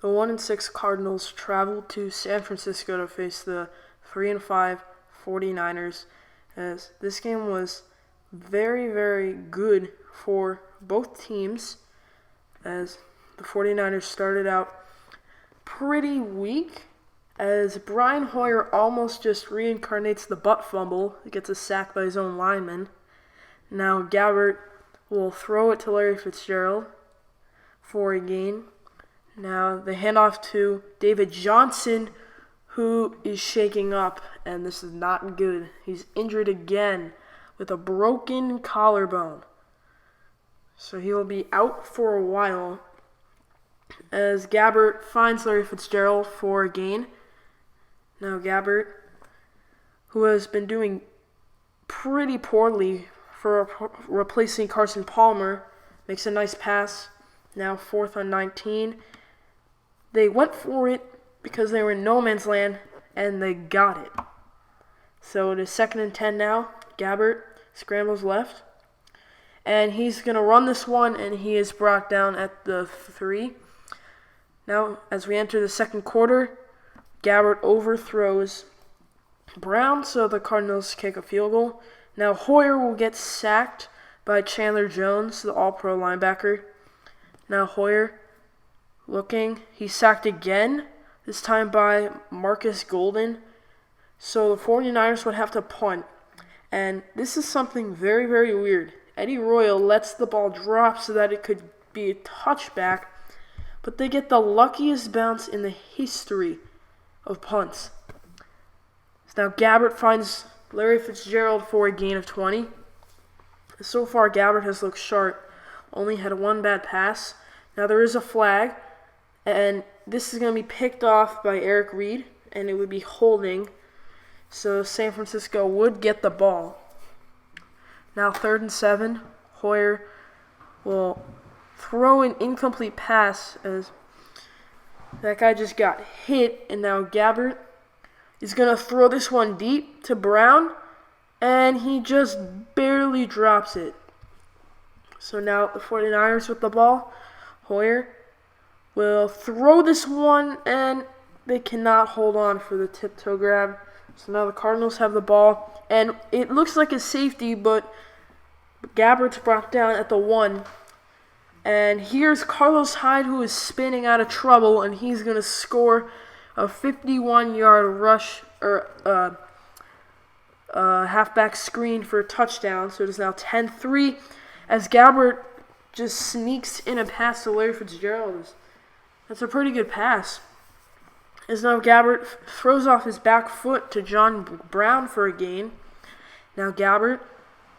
The 1-6 Cardinals traveled to San Francisco to face the 3-5 49ers, as this game was very, very good for both teams, as the 49ers started out pretty weak, as Brian Hoyer almost just reincarnates the butt fumble. He gets a sack by his own lineman. Now Gabbert will throw it to Larry Fitzgerald for a gain. Now the handoff to David Johnson, who is shaking up, and this is not good. He's injured again with a broken collarbone. So he will be out for a while, as Gabbert finds Larry Fitzgerald for a gain. Now Gabbert, who has been doing pretty poorly for replacing Carson Palmer, makes a nice pass. Now 4th and 19. They went for it because they were in no man's land, and they got it. So it is 2nd and 10 now. Gabbert scrambles left, and he's going to run this one, and he is brought down at the 3. Now, as we enter the second quarter, Gabbert overthrows Brown, so the Cardinals kick a field goal. Now Hoyer will get sacked by Chandler Jones, the all-pro linebacker. Now Hoyer looking, he's sacked again, this time by Marcus Golden. So the 49ers would have to punt. And this is something very, very weird. Eddie Royal lets the ball drop so that it could be a touchback, but they get the luckiest bounce in the history of punts. So now Gabbert finds Larry Fitzgerald for a gain of 20. So far, Gabbert has looked sharp, only had one bad pass. Now there is a flag, and this is going to be picked off by Eric Reed, and it would be holding. So San Francisco would get the ball. Now 3rd and 7, Hoyer will throw an incomplete pass as that guy just got hit, and now Gabbert is going to throw this one deep to Brown, and he just barely drops it. So now the 49ers with the ball. Hoyer will throw this one, and they cannot hold on for the tiptoe grab. So now the Cardinals have the ball, and it looks like a safety, but Gabbert's brought down at the 1. And here's Carlos Hyde, who is spinning out of trouble, and he's going to score a 51-yard rush, or halfback screen for a touchdown. So it is now 10-3, as Gabbert just sneaks in a pass to Larry Fitzgerald. That's a pretty good pass. As now Gabbert throws off his back foot to John Brown for a gain. Now Gabbert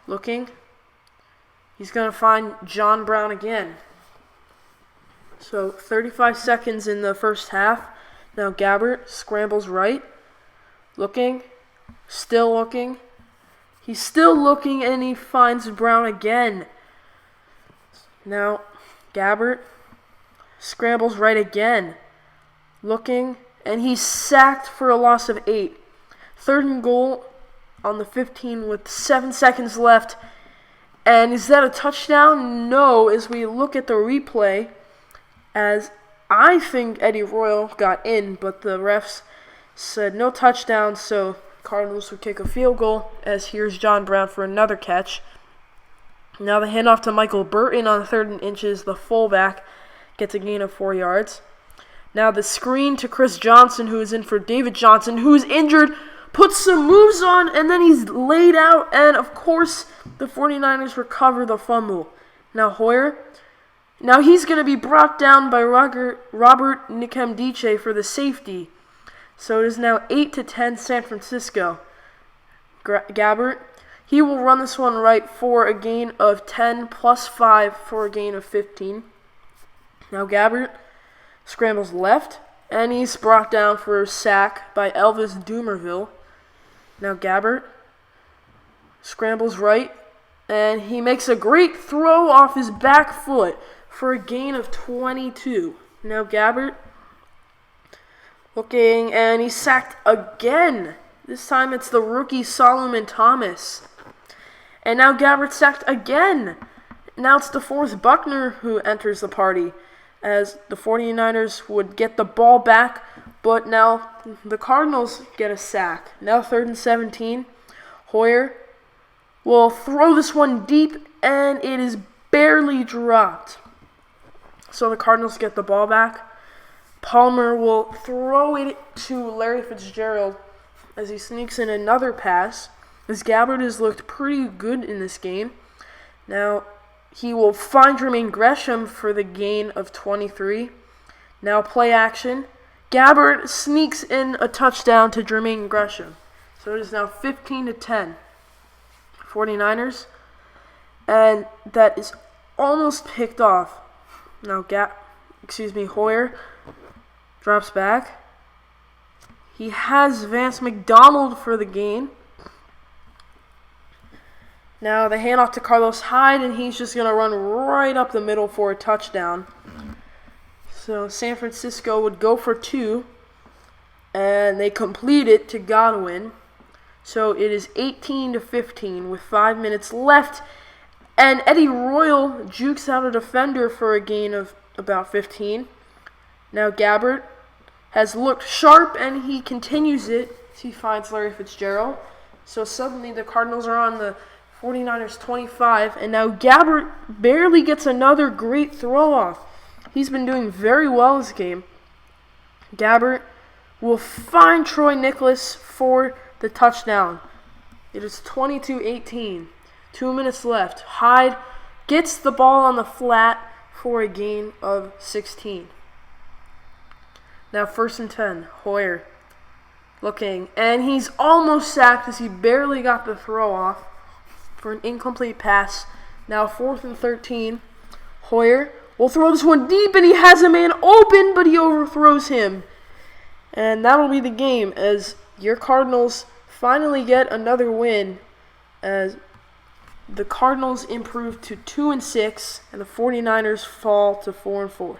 looking. He's going to find John Brown again. So 35 seconds in the first half. Now Gabbert scrambles right. Looking. Still looking. He's still looking, and he finds Brown again. Now Gabbert scrambles right again. Looking. And he's sacked for a loss of 8. 3rd and goal on the 15 with 7 seconds left. And is that a touchdown? No, as we look at the replay, as I think Eddie Royal got in, but the refs said no touchdown, so Cardinals would kick a field goal, as here's John Brown for another catch. Now the handoff to Michael Burton on 3rd and inches, the fullback, gets a gain of 4 yards. Now the screen to Chris Johnson, who is in for David Johnson, who is injured, puts some moves on, and then he's laid out, and of course the 49ers recover the fumble. Now Hoyer, now he's going to be brought down by Robert Nkemdiche for the safety. So it is now 8-10 San Francisco. Gabbert, he will run this one right for a gain of 10 plus 5 for a gain of 15. Now Gabbert scrambles left, and he's brought down for a sack by Elvis Dumerville. Now Gabbert scrambles right, and he makes a great throw off his back foot for a gain of 22. Now Gabbert looking, and he's sacked again. This time it's the rookie Solomon Thomas. And now Gabbert sacked again. Now it's DeForest Buckner who enters the party. as the 49ers would get the ball back, but now the Cardinals get a sack. Now 3rd and 17. Hoyer will throw this one deep, and it is barely dropped. So the Cardinals get the ball back. Palmer will throw it to Larry Fitzgerald as he sneaks in another pass, as Gabbard has looked pretty good in this game. Now he will find Jermaine Gresham for the gain of 23. Now play action. Gabbard sneaks in a touchdown to Jermaine Gresham. So it is now 15-10. 49ers. And that is almost picked off. Now Hoyer drops back. He has Vance McDonald for the gain. Now the handoff to Carlos Hyde, and he's just going to run right up the middle for a touchdown. So San Francisco would go for 2, and they complete it to Godwin. So it is 18-15 with 5 minutes left, and Eddie Royal jukes out a defender for a gain of about 15. Now Gabbard has looked sharp, and he continues it. He finds Larry Fitzgerald. So suddenly the Cardinals are on the 49ers 25, and now Gabbard barely gets another great throw-off. He's been doing very well this game. Gabbard will find Troy Nicholas for the touchdown. It is 22-18. 2 minutes left. Hyde gets the ball on the flat for a gain of 16. Now 1st and 10. Hoyer looking, and he's almost sacked as he barely got the throw-off for an incomplete pass. Now 4th and 13. Hoyer will throw this one deep, and he has a man open, but he overthrows him. And that'll be the game, as your Cardinals finally get another win, as the Cardinals improve to 2-6, and the 49ers fall to 4-4.